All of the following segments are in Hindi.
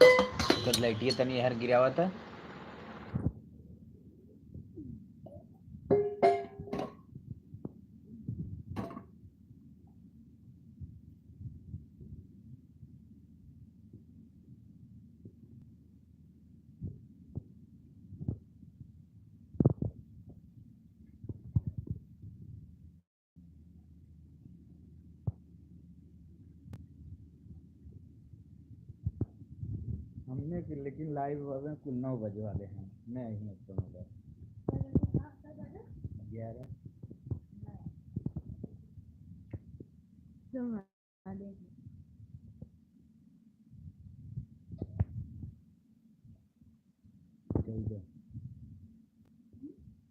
तो लाइटिए तनी हर गिरा हुआ था। हमने लेकिन लाइव अब कुल 9 बजे वाले हैं। मैं ही अब तो मगर 11 14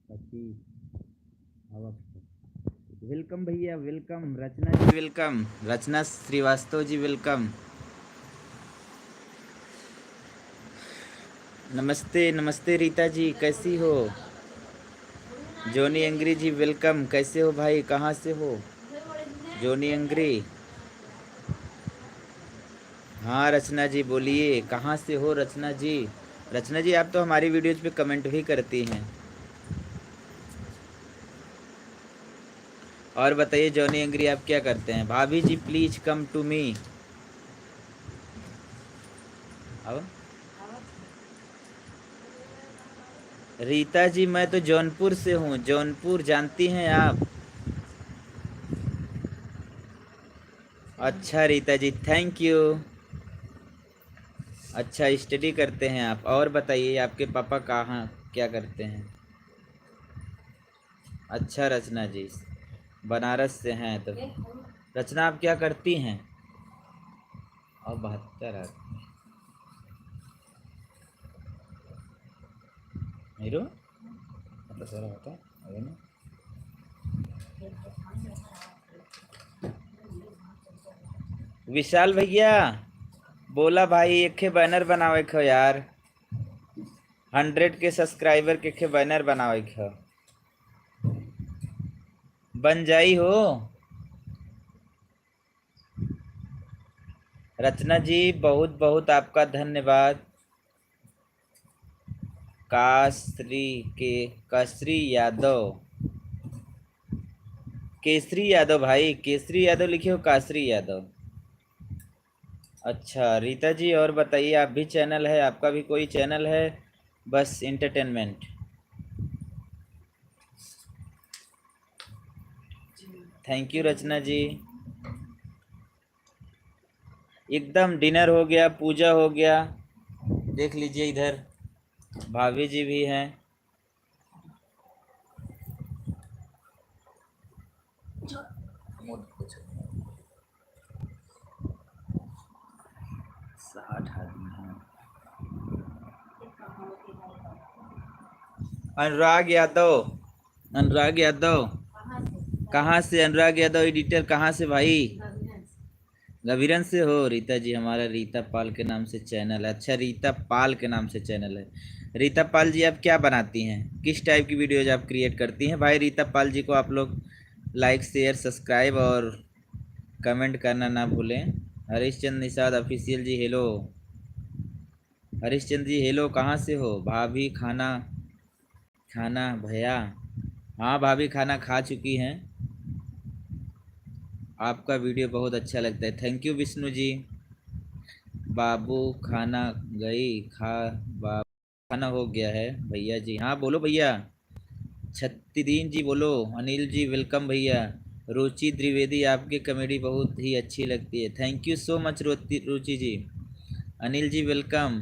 25 वेलकम भैया, वेलकम रचना जी, वेलकम रचना श्रीवास्तव जी, वेलकम। नमस्ते नमस्ते रीता जी, कैसी हो? जोनी अंग्री जी वेलकम, कैसे हो भाई, कहाँ से हो जोनी अंग्री? हाँ रचना जी बोलिए, कहाँ से हो रचना जी? रचना जी आप तो हमारी वीडियोज पे कमेंट भी करती हैं। और बताइए जॉनी अंग्री आप क्या करते हैं? भाभी जी प्लीज कम टू मी। अब रीता जी मैं तो जौनपुर से हूँ, जौनपुर जानती हैं आप? अच्छा रीता जी थैंक यू। अच्छा स्टडी करते हैं आप। और बताइए आपके पापा कहाँ क्या करते हैं? अच्छा रचना जी बनारस से हैं तो। रचना आप क्या करती हैं? और 72 हीरो मतलब सारा होता है ना। विशाल भैया बोला भाई एक बैनर बनावे खो यार, 100 के सब्सक्राइबर के बैनर बनावे खो। बन जाई हो रचना जी, बहुत बहुत आपका धन्यवाद। कासरी के कसरी यादव, केसरी यादव भाई, केसरी यादव लिखे हो कासरी यादव। अच्छा रीता जी और बताइए, आप भी चैनल है, आपका भी कोई चैनल है? बस इंटरटेनमेंट। थैंक यू रचना जी। एकदम डिनर हो गया, पूजा हो गया। देख लीजिए इधर भाभी जी भी हैं। अनुराग यादव, अनुराग यादव कहाँ से? अनुराग यादव एडिटर कहाँ से भाई? गभीरन से हो रीता जी? हमारा रीता पाल के नाम से चैनल है। अच्छा रीता पाल के नाम से चैनल है। रीता पाल जी आप क्या बनाती हैं, किस टाइप की वीडियोज आप क्रिएट करती हैं भाई? रीता पाल जी को आप लोग लाइक शेयर सब्सक्राइब और कमेंट करना ना भूलें। हरीशचंद्र निषाद ऑफिशियल जी हेलो। हरीशचंद्र जी हेलो, कहाँ से हो? भाभी खाना खाना भैया, हाँ भाभी खाना खा चुकी हैं। आपका वीडियो बहुत अच्छा लगता है, थैंक यू विष्णु जी। बाबू खाना गई खा, बाबू खाना हो गया है भैया जी। हाँ बोलो भैया। छत्तीदीन जी बोलो। अनिल जी वेलकम भैया। रुचि द्विवेदी आपकी कॉमेडी बहुत ही अच्छी लगती है, thank you so much Ruchi ji. Anil ji welcome.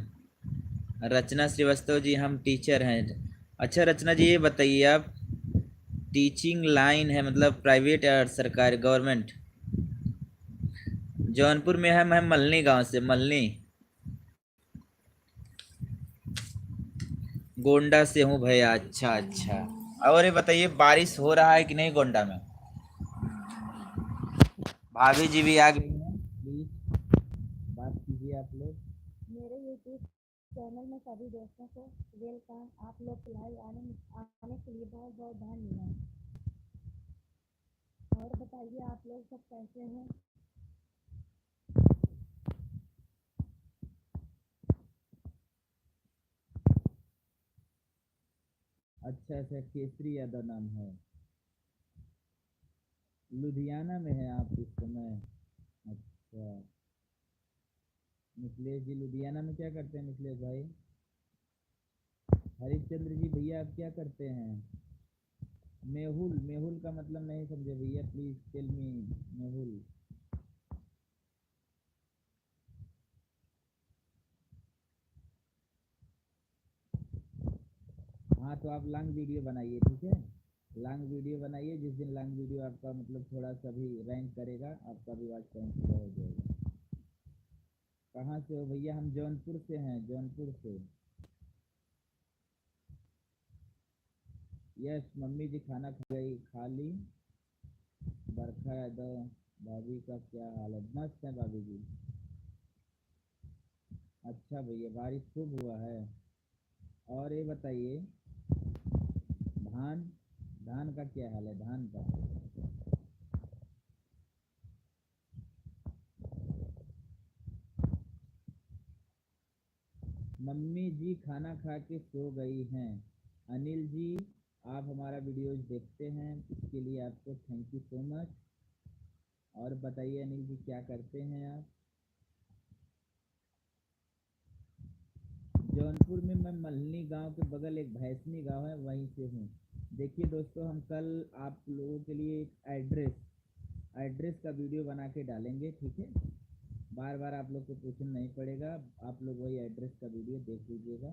Rachna Srivastava ji हम टीचर हैं। अच्छा रचना जी ये बताइए आप टीचिंग लाइन है मतलब प्राइवेट या सरकारी गवर्नमेंट? जौनपुर में है, मैं मलनी गांव से, मलनी गोंडा से हूँ भैया। अच्छा अच्छा। और ये बताइए बारिश हो रहा है कि नहीं गोंडा में? भाभी जी भी आ गई हैं, प्लीज बात कीजिए आप लोग। मेरे यूट्यूब चैनल में सभी दोस्तों को वेलकम। आप लोग लाइव आने के लिए बहुत बहुत धन्यवाद। और बताइए आप लोग सब कैसे हैं? अच्छा अच्छा, केसरी यादव नाम है। लुधियाना में है आप इस समय? अच्छा, मिथिलेश जी लुधियाना में क्या करते हैं मिथिलेश भाई? हरिश्चंद्र जी भैया आप क्या करते हैं? मेहुल, मेहुल का मतलब नहीं समझे भैया, प्लीज टेल मी। मेहुल, हाँ तो आप लॉन्ग वीडियो बनाइए, ठीक है? लॉन्ग वीडियो बनाइए, जिस दिन लॉन्ग वीडियो आपका मतलब थोड़ा सा भी रैंक करेगा, आपका भी वॉच टाइम पूरा हो जाएगा। कहाँ से हो भैया? हम जौनपुर से हैं, जौनपुर से। यस, मम्मी जी खाना खा गई, खा ली। बरखा यादव, भाभी का क्या हाल है? मस्त है भाभी जी। अच्छा भैया, बारिश खूब हुआ है। और ये बताइए, धान, धान का क्या हाल है, धान का? मम्मी जी खाना खा के सो गई हैं। अनिल जी, आप हमारा वीडियोज देखते हैं, इसके लिए आपको थैंक यू सो मच। और बताइए अनिल जी, क्या करते हैं आप? जौनपुर में मैं मल्हनी गांव के बगल एक भैंसनी गांव है, वहीं से हूँ। देखिए दोस्तों, हम कल आप लोगों के लिए एक एड्रेस का वीडियो बना के डालेंगे, ठीक है? बार बार आप लोग को पूछना नहीं पड़ेगा, आप लोग वही एड्रेस का वीडियो देख लीजिएगा।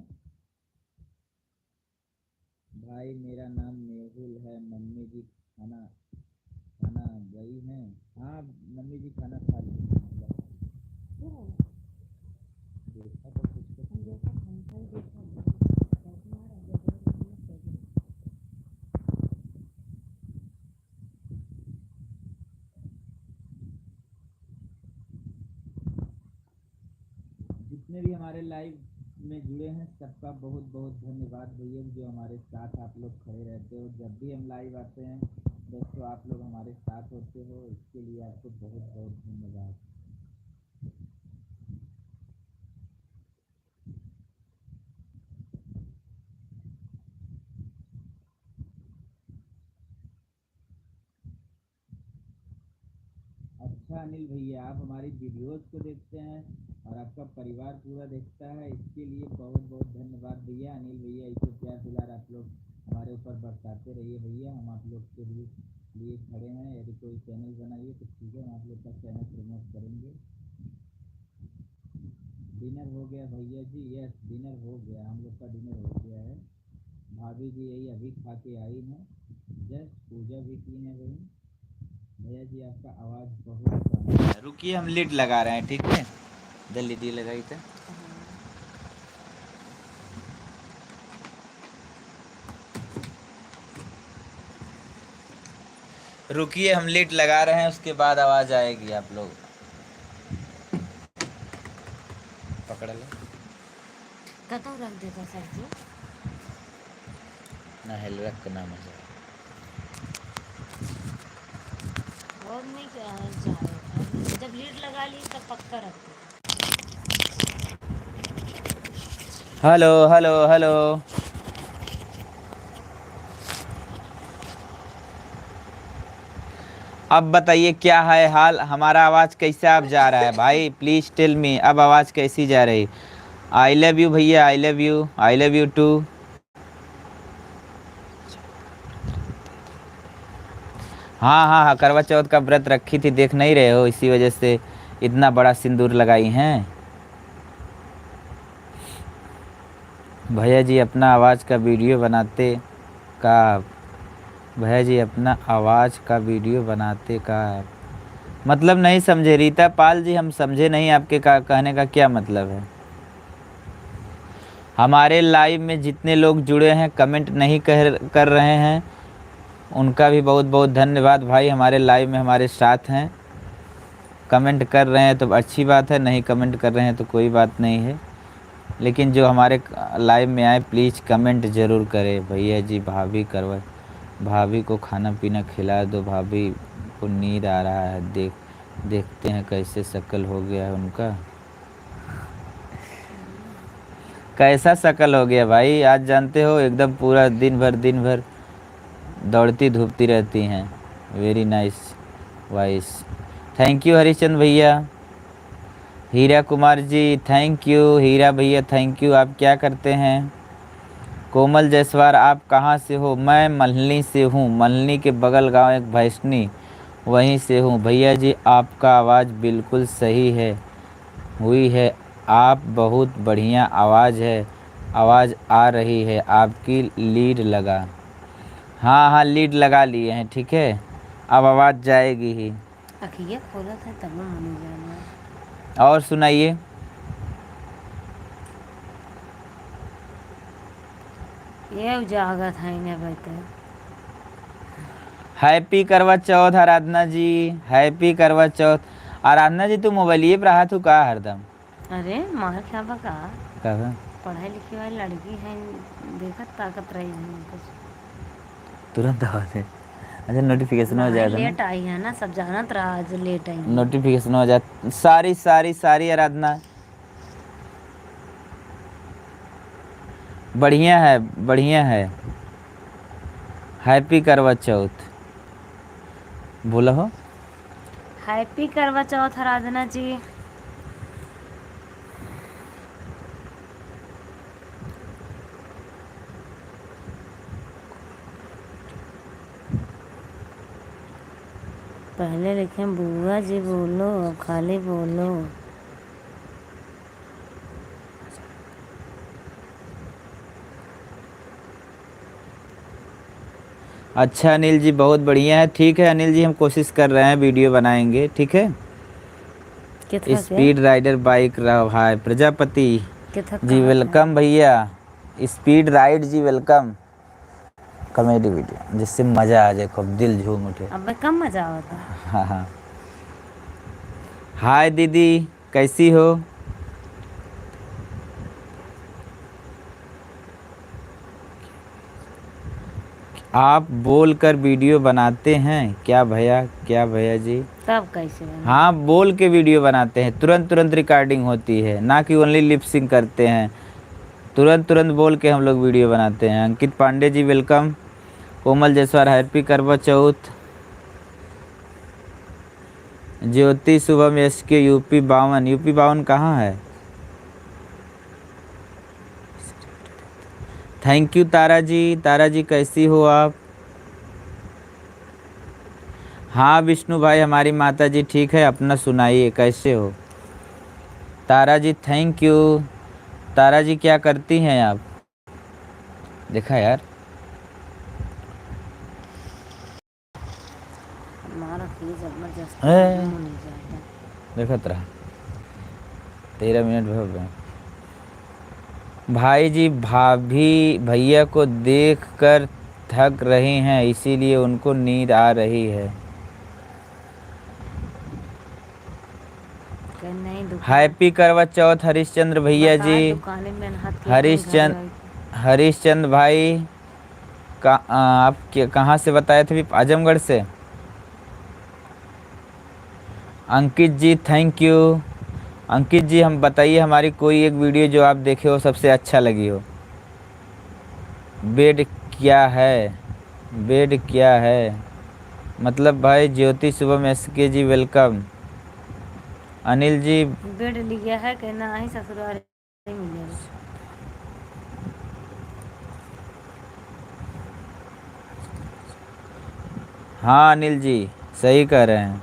भाई मेरा नाम मेहुल है, मम्मी जी खाना खाना गई हैं। हाँ, मम्मी जी खाना खा ली। देखा तो कुछ तो जितने भी हमारे लाइव में जुड़े हैं सबका बहुत बहुत धन्यवाद भैया, जो हमारे साथ आप लोग खड़े रहते हो। जब भी हम लाइव आते हैं दोस्तों, आप लोग हमारे साथ होते हो, इसके लिए आपको बहुत बहुत धन्यवाद। अच्छा अनिल भैया, आप हमारी वीडियोस को देखते हैं और आपका परिवार पूरा देखता है, इसके लिए बहुत बहुत धन्यवाद भैया। अनिल भैया इसे प्यार दुलार आप लोग हमारे ऊपर बरसाते रहिए भैया, हम आप लोग के लिए खड़े हैं। यदि कोई चैनल बनाइए तो ठीक है, हम आप लोग का चैनल प्रमोट करेंगे। डिनर हो गया भैया जी? यस, डिनर हो गया, हम लोग का डिनर हो गया है। भाभी जी यही अभी खा के आई हैं, जस्ट पूजा भी की है वही। भैया जी आपका आवाज़ बहुत कम है, रुकिए हम लीड लगा रहे हैं, ठीक है? जल्दी लगाई थे। रुकिए हम लीड लगा रहे हैं, उसके बाद आवाज़ आएगी, आप लोग पकड़ लो। कतौ रख देता सर जी ना हेल रख ना मजा। और नहीं जा रहे, जब लीड लगा ली तब पक्का रख दो। हेलो हेलो हेलो, अब बताइए क्या है हाल? हमारा आवाज़ कैसा अब जा रहा है भाई? प्लीज़ टेल मी, अब आवाज़ कैसी जा रही? आई लव यू भैया, I love you, I love you too. हाँ हाँ हाँ, करवा चौथ का व्रत रखी थी, देख नहीं रहे हो? इसी वजह से इतना बड़ा सिंदूर लगाई हैं। भैया जी अपना आवाज़ का वीडियो बनाते का, भैया जी अपना आवाज़ का वीडियो बनाते का मतलब नहीं समझे रीता पाल जी, हम समझे नहीं आपके कहने का क्या मतलब है। हमारे लाइव में जितने लोग जुड़े हैं कमेंट नहीं कर रहे हैं, उनका भी बहुत बहुत धन्यवाद भाई। हमारे लाइव में हमारे साथ हैं, कमेंट कर रहे हैं तो अच्छी बात है, नहीं कमेंट कर रहे हैं तो कोई बात नहीं है। लेकिन जो हमारे लाइव में आए प्लीज़ कमेंट ज़रूर करें। भैया जी भाभी करवा, भाभी को खाना पीना खिला दो, भाभी को नींद आ रहा है, देखते हैं कैसे शक्ल हो गया है उनका। कैसा शकल हो गया भाई, आज जानते हो एकदम पूरा दिन भर दौड़ती धूपती रहती हैं। Very nice voice. Thank you Harishchandra भैया। हीरा कुमार जी थैंक यू। हीरा भैया थैंक यू। आप क्या करते हैं? कोमल जायसवाल आप कहाँ से हो? मैं मल्हनी से हूँ, मल्हनी के बगल गांव एक भैसनी, वहीं से हूँ। भैया जी आपका आवाज़ बिल्कुल सही है हुई है, आप बहुत बढ़िया आवाज़ आ रही है आपकी। लीड लगा, हाँ हाँ लीड लगा लिए हैं, ठीक है अब आवाज़ जाएगी ही। अखिया खोला था तब मनी जाना। और सुनाइए। ये उजागर था इन्हें बता। हैप्पी करवा चौथ आराधना जी, हैप्पी करवा चौथ। आराधना जी तू मोबाइलिए पर रहा तू का हरदम? अरे मार क्या बका, कहा पढ़ाई लिखी वाली लड़की है, देखत ताकत रही है कुछ। तुरंत आवाज है। अच्छा नोटिफिकेशन हो नहीं जाता ना, लेट आई है ना, सब जानत रहा आज लेट आई है। नोटिफिकेशन हो जाता। सारी सारी सारी आराधना बढ़िया है, बढ़िया है। हैप्पी करवा चौथ बोला हो। हैप्पी करवा चौथ आराधना जी। पहले लिखे बुआ जी बोलो, अब खाली बोलो। अच्छा अनिल जी बहुत बढ़िया है, ठीक है अनिल जी हम कोशिश कर रहे हैं, वीडियो बनाएंगे, ठीक है। कितना के स्पीड राइडर बाइक रहा भाई प्रजापति कितना जी, कहा था? वेलकम भैया। स्पीड राइड जी वेलकम। कॉमेडी वीडियो जिससे मज़ा आ जाए, खूब दिल झूम उठे। अब कम मजा आता। हाँ हाँ। हाय दीदी कैसी हो? आप बोल कर वीडियो बनाते हैं क्या भैया? क्या भैया जी? तब कैसे बना? हाँ बोल के वीडियो बनाते हैं, तुरंत तुरंत रिकॉर्डिंग होती है, ना कि ओनली लिप सिंक करते हैं। तुरंत तुरंत बोल के हम लोग वीडियो बनाते हैं। अंकित पांडे जी वेलकम। कोमल जायसवाल हैप्पी करवा चौथ। ज्योति शुभम एस के यूपी 52, यूपी 52 कहाँ है? थैंक यू तारा जी। तारा जी कैसी हो आप? हाँ विष्णु भाई हमारी माता जी ठीक है, अपना सुनाइए कैसे हो? तारा जी थैंक यू। तारा जी क्या करती हैं आप? देखा यार, हमारा की जबरदस्त ए, होनी चाहिए। देखत रहा 13 मिनट हो गए। भाई जी भाभी भैया को देख कर थक रही हैं, इसीलिए उनको नींद आ रही है। नहीं दुकान हैप्पी करवा चौथ हरिश्चंद्र भैया जी। दुकान में हाथ के हरिश्चंद्र हरिश्चंद्र भाई का आप कहाँ से बताए थे? आजमगढ़ से। अंकित जी थैंक यू। अंकित जी हम बताइए हमारी कोई एक वीडियो जो आप देखे हो सबसे अच्छा लगी हो। बेड क्या है? बेड क्या है मतलब भाई? ज्योति शुभम एस के जी वेलकम। अनिल जी बेड लिया है कि ना ही ससुराल नहीं मिलेगा। हाँ अनिल जी सही कह रहे हैं।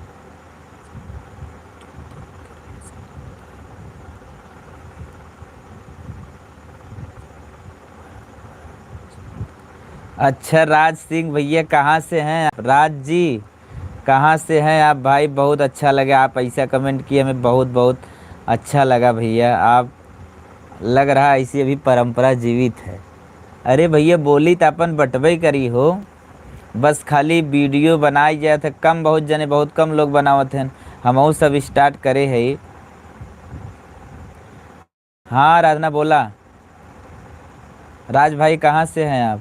अच्छा राज सिंह भैया कहाँ से हैं आप? राज जी कहाँ से हैं आप भाई? बहुत अच्छा लगा आप ऐसा कमेंट किए, हमें बहुत बहुत अच्छा लगा भैया। आप लग रहा ऐसी अभी परंपरा जीवित है। अरे भैया बोली तो अपन बटबे करी हो, बस खाली वीडियो बनाई जाए थे, कम बहुत जने बहुत कम लोग बनावत हैं, हम सब स्टार्ट करे है। हाँ राजना बोला। राज भाई कहाँ से हैं आप?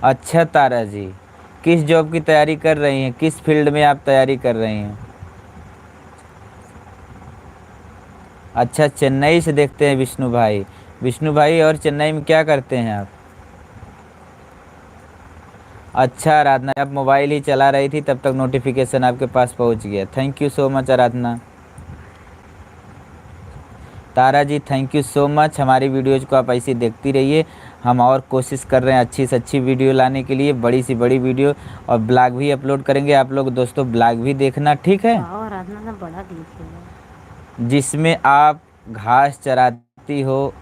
अच्छा तारा जी किस जॉब की तैयारी कर रही हैं? किस फील्ड में आप तैयारी कर रही हैं? अच्छा, चेन्नई से देखते हैं विष्णु भाई। विष्णु भाई, और चेन्नई में क्या करते हैं आप? अच्छा आराधना, आप मोबाइल ही चला रही थी तब तक नोटिफिकेशन आपके पास पहुंच गया। Thank you so much Aradhana. Tara ji thank you so much. हमारी वीडियोज़ को आप ऐसे ही देखती रहिए। हम और कोशिश कर रहे हैं अच्छी से अच्छी वीडियो लाने के लिए, बड़ी सी बड़ी वीडियो, और ब्लॉग भी अपलोड करेंगे। आप लोग दोस्तों ब्लॉग भी देखना, ठीक है? वाह, आराधना ने बड़ा लिखे है। जिसमें आप घास चराती हो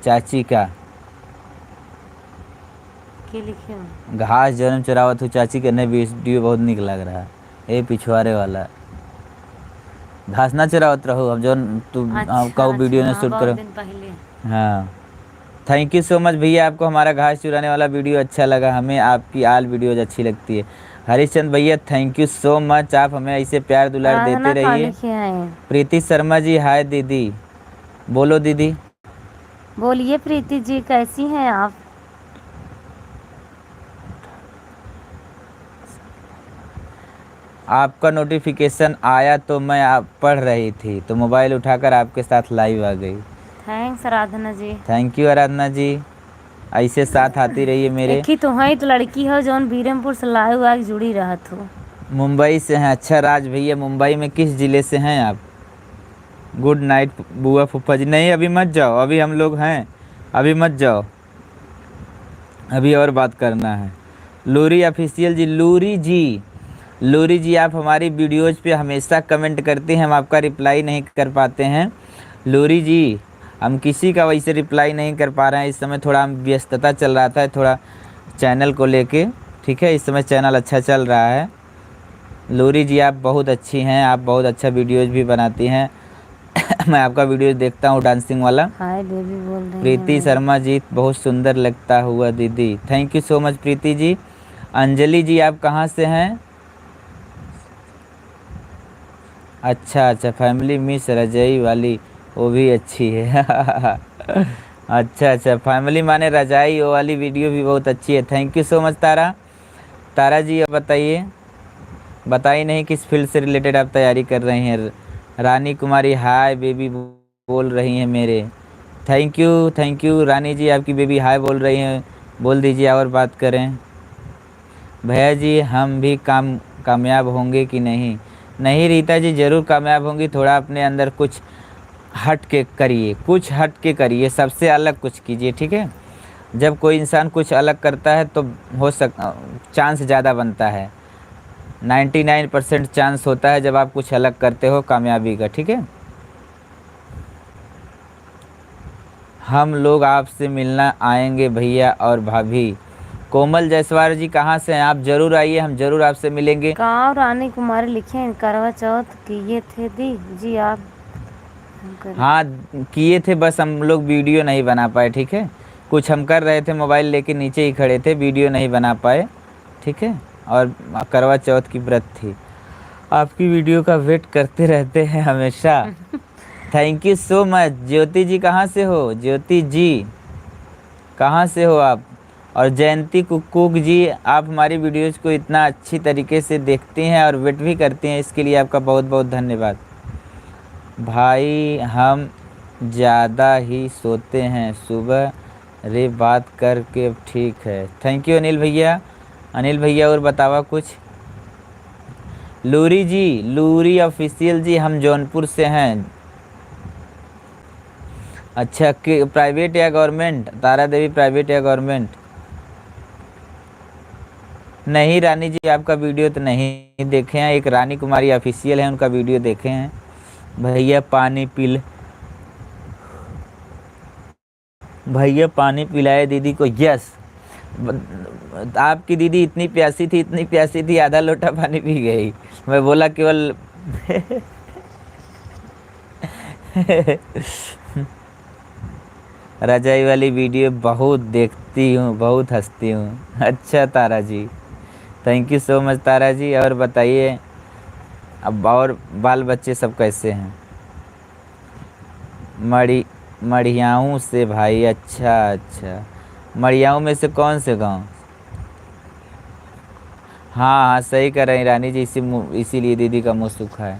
चाची का। के लिखे हो? घास जन्म चरावत हो चाची का, नए वीडियो बहुत निक लग रहा है। ए पिछवाड़े वाला घास ना चरावत रहो, अब जो तुम अच्छा कहो वीडियो अच्छा, ने हाँ शूट बहुत करो। दिन पहले। हाँ, थैंक यू सो मच भैया। आपको हमारा घास चुराने वाला वीडियो अच्छा लगा, हमें आपकी आल वीडियोज अच्छी लगती है। हरिश्चंद भैया थैंक यू सो मच, आप हमें ऐसे प्यार दुलार देते आराधना कहाँ रहिए। लिखे हैं? प्रीति शर्मा जी हाय दीदी, बोलो दीदी। बोलिए प्रीति जी, कैसी हैं आप? आपका नोटिफिकेशन आया तो मैं आप पढ़ रही थी तो मोबाइल उठाकर आपके साथ लाइव आ गई। Thanks Aradhana ji. Thank you Aradhana ji, ऐसे साथ आती रहिए मेरे। एक ही तो है तो लड़की हो जौन बीरमपुर से लाइव आके जुड़ी रहत हो। मुंबई से हैं? अच्छा राज भैया, मुंबई में किस ज़िले से हैं आप? गुड नाइट बुआ फूफा जी। नहीं अभी मत जाओ, अभी हम लोग हैं, अभी मत जाओ, अभी और बात करना है। लूरी ऑफिशियल जी, लूरी जी, लूरी जी आप हमारी वीडियोज़ पे हमेशा कमेंट करते हैं, हम आपका रिप्लाई नहीं कर पाते हैं। लूरी जी, हम किसी का वैसे रिप्लाई नहीं कर पा रहे हैं इस समय, थोड़ा हम व्यस्तता चल रहा था थोड़ा चैनल को लेके, ठीक है? इस समय चैनल अच्छा चल रहा है। लूरी जी आप बहुत अच्छी हैं, आप बहुत अच्छा वीडियोज़ भी बनाती हैं। मैं आपका वीडियो देखता हूँ डांसिंग वाला। हाय बेबी बोल रही हैं प्रीति मेरी। शर्मा जी बहुत सुंदर लगता हुआ दीदी, thank you so much Preeti ji. Anjali जी आप कहाँ से हैं? अच्छा अच्छा, फैमिली मिस रजाई वाली, वो भी अच्छी है। अच्छा अच्छा, फैमिली माने रजाई वो वाली वीडियो भी बहुत अच्छी है। थैंक यू सो मच तारा। तारा जी अब बताइए, बताइए नहीं किस फील्ड से रिलेटेड आप तैयारी कर रही हैं? रानी कुमारी हाय बेबी बोल रही हैं मेरे। थैंक यू रानी जी, आपकी बेबी हाय बोल रही हैं, बोल दीजिए और बात करें। भैया जी हम भी कामयाब होंगे कि नहीं? नहीं रीता जी ज़रूर कामयाब होंगी, थोड़ा अपने अंदर कुछ हट के करिए, कुछ हट के करिए, सबसे अलग कुछ कीजिए, ठीक है? जब कोई इंसान कुछ अलग करता है तो चांस ज़्यादा बनता है। 99% चांस होता है जब आप कुछ अलग करते हो कामयाबी का, ठीक है? हम लोग आपसे मिलना आएंगे भैया और भाभी। कोमल जायसवाल जी कहाँ से हैं आप? ज़रूर आइए, हम ज़रूर आपसे मिलेंगे। गाँव रानी कुमारी लिखे हैं, करवा चौथ किए थे दी जी आप? हम कर हाँ किए थे, बस हम लोग वीडियो नहीं बना पाए, ठीक है? कुछ हम कर रहे थे, मोबाइल लेके नीचे ही खड़े थे, वीडियो नहीं बना पाए, ठीक है? और करवा चौथ की व्रत थी। आपकी वीडियो का वेट करते रहते हैं हमेशा। Thank you so much. Jyoti ji कहाँ से हो? ज्योति जी कहाँ से हो आप? और जयंती कुक जी, आप हमारी वीडियोज़ को इतना अच्छी तरीके से देखते हैं और वेट भी करते हैं, इसके लिए आपका बहुत बहुत धन्यवाद। भाई हम ज़्यादा ही सोते हैं सुबह, रे बात करके अब ठीक है। थैंक यू अनिल भैया। अनिल भैया और बतावा कुछ। लूरी जी, लूरी ऑफिशियल जी, हम जौनपुर से हैं। अच्छा कि प्राइवेट या गवर्नमेंट? तारा देवी प्राइवेट या गवर्नमेंट? नहीं रानी जी आपका वीडियो तो नहीं देखे हैं, एक रानी कुमारी ऑफिशियल है उनका वीडियो देखे हैं। भैया पानी पी, भैया पानी पिलाए दीदी को। यस, आपकी दीदी इतनी प्यासी थी, इतनी प्यासी थी, आधा लोटा पानी पी गई। मैं बोला केवल रजाई वाली वीडियो बहुत देखती हूँ, बहुत हंसती हूँ। अच्छा तारा ji, thank you so much तारा जी। और बताइए अब, और बाल बच्चे सब कैसे हैं? मढ़ियाऊँ से भाई, अच्छा अच्छा, मढ़ियाऊँ में से कौन से गांव? हाँ हाँ सही कर रही हैं रानी जी, इसीलिए दीदी का मुँह सूखा है।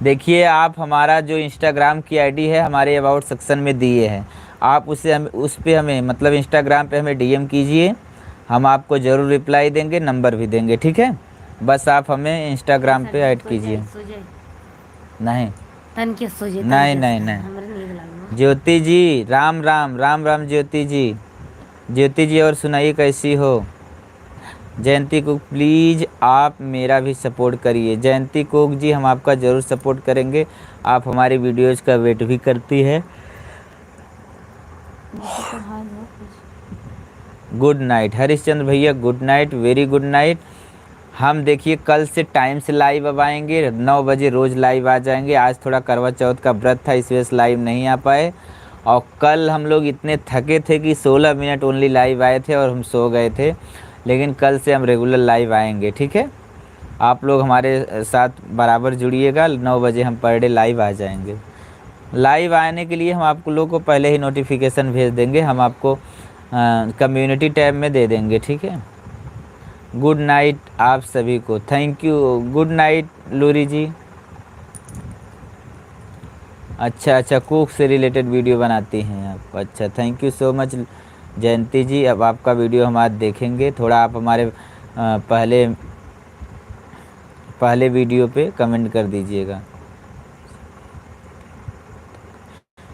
देखिए आप हमारा जो इंस्टाग्राम की आईडी है हमारे अबाउट सेक्शन में दिए हैं, आप उसे हम उस पे हमें मतलब इंस्टाग्राम पे हमें डीएम कीजिए, हम आपको ज़रूर रिप्लाई देंगे, नंबर भी देंगे, ठीक है। बस आप हमें इंस्टाग्राम पे ऐड कीजिए। नहीं तन के सोजे नहीं नहीं नहीं, हमरे नींद लागल। ज्योति जी राम राम राम राम। ज्योति जी, ज्योति जी और सुनाइए कैसी हो। जयंती कुक प्लीज़ आप मेरा भी सपोर्ट करिए। जयंती कुक जी हम आपका ज़रूर सपोर्ट करेंगे, आप हमारी वीडियोज़ का वेट भी करती है। गुड नाइट हरीशचंद्र भैया, good night, very good night. हम देखिए कल से टाइम से लाइव अब आएंगे, 9 बजे रोज़ लाइव आ जाएंगे। आज थोड़ा करवा चौथ का व्रत था इस वजह से लाइव नहीं आ पाए, और कल हम लोग इतने थके थे कि 16 मिनट ओनली लाइव आए थे और हम सो गए थे। लेकिन कल से हम रेगुलर लाइव आएंगे, ठीक है। आप लोग हमारे साथ बराबर जुड़िएगा, 9 बजे हम पर डे लाइव आ जाएंगे। लाइव आने के लिए हम आप लोगों को पहले ही नोटिफिकेशन भेज देंगे, हम आपको कम्युनिटी टैब में दे देंगे, ठीक है। गुड नाइट आप सभी को, thank you, good night Luri ji. अच्छा अच्छा, कुक से रिलेटेड वीडियो बनाती हैं आप, अच्छा थैंक यू सो मच जयंती जी। अब आपका वीडियो हम आज देखेंगे, थोड़ा आप हमारे पहले पहले वीडियो पे कमेंट कर दीजिएगा।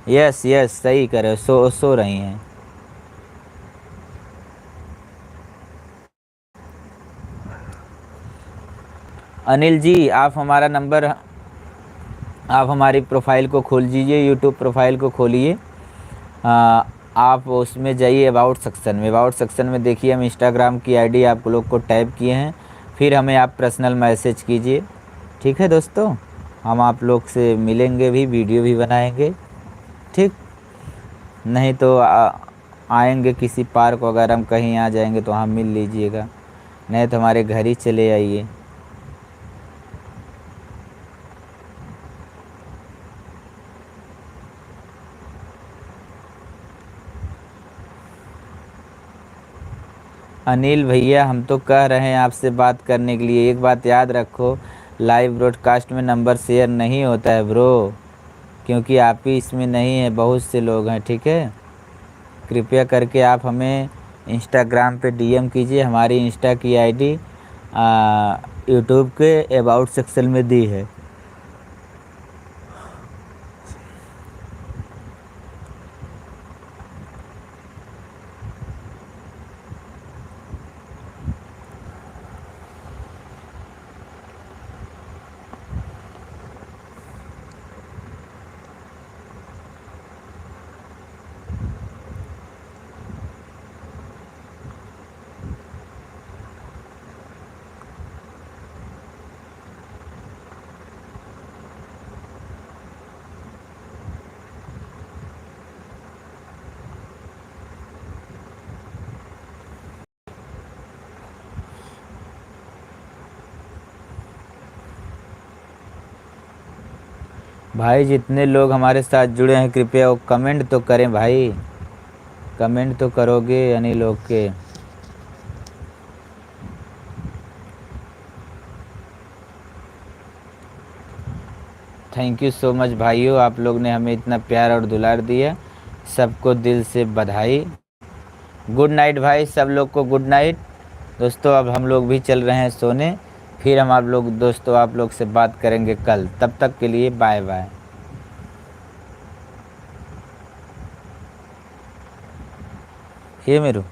यस यस सही करे, सो रही हैं। अनिल जी आप हमारा नंबर, आप हमारी प्रोफाइल को खोल दीजिए, यूट्यूब प्रोफाइल को खोलिए, आप उसमें जाइए अबाउट सेक्शन में, अबाउट सेक्शन में देखिए हम इंस्टाग्राम की आईडी आप लोग को टैप किए हैं, फिर हमें आप पर्सनल मैसेज कीजिए, ठीक है दोस्तों। हम आप लोग से मिलेंगे भी, वीडियो भी बनाएंगे, ठीक। नहीं तो आएंगे किसी पार्क वगैरह हम कहीं आ जाएंगे तो वहाँ मिल लीजिएगा, नहीं तो हमारे घर ही चले आइए। अनिल भैया हम तो कह रहे हैं आपसे बात करने के लिए, एक बात याद रखो, लाइव ब्रॉडकास्ट में नंबर शेयर नहीं होता है ब्रो, क्योंकि आप ही इसमें नहीं है, बहुत से लोग हैं, ठीक है। कृपया करके आप हमें इंस्टाग्राम पे डीएम कीजिए, हमारी इंस्टा की आईडी यूट्यूब के अबाउट सेक्शन में दी है। भाई जितने लोग हमारे साथ जुड़े हैं कृपया वो कमेंट तो करें भाई, कमेंट तो करोगे यानी लोग के। थैंक यू सो मच भाइयों, आप लोग ने हमें इतना प्यार और दुलार दिया, सबको दिल से बधाई। गुड नाइट भाई, सब लोग को गुड नाइट दोस्तों। अब हम लोग भी चल रहे हैं सोने, फिर हम आप लोग दोस्तों आप लोग से बात करेंगे कल, तब तक के लिए बाय बाय। ये मेरू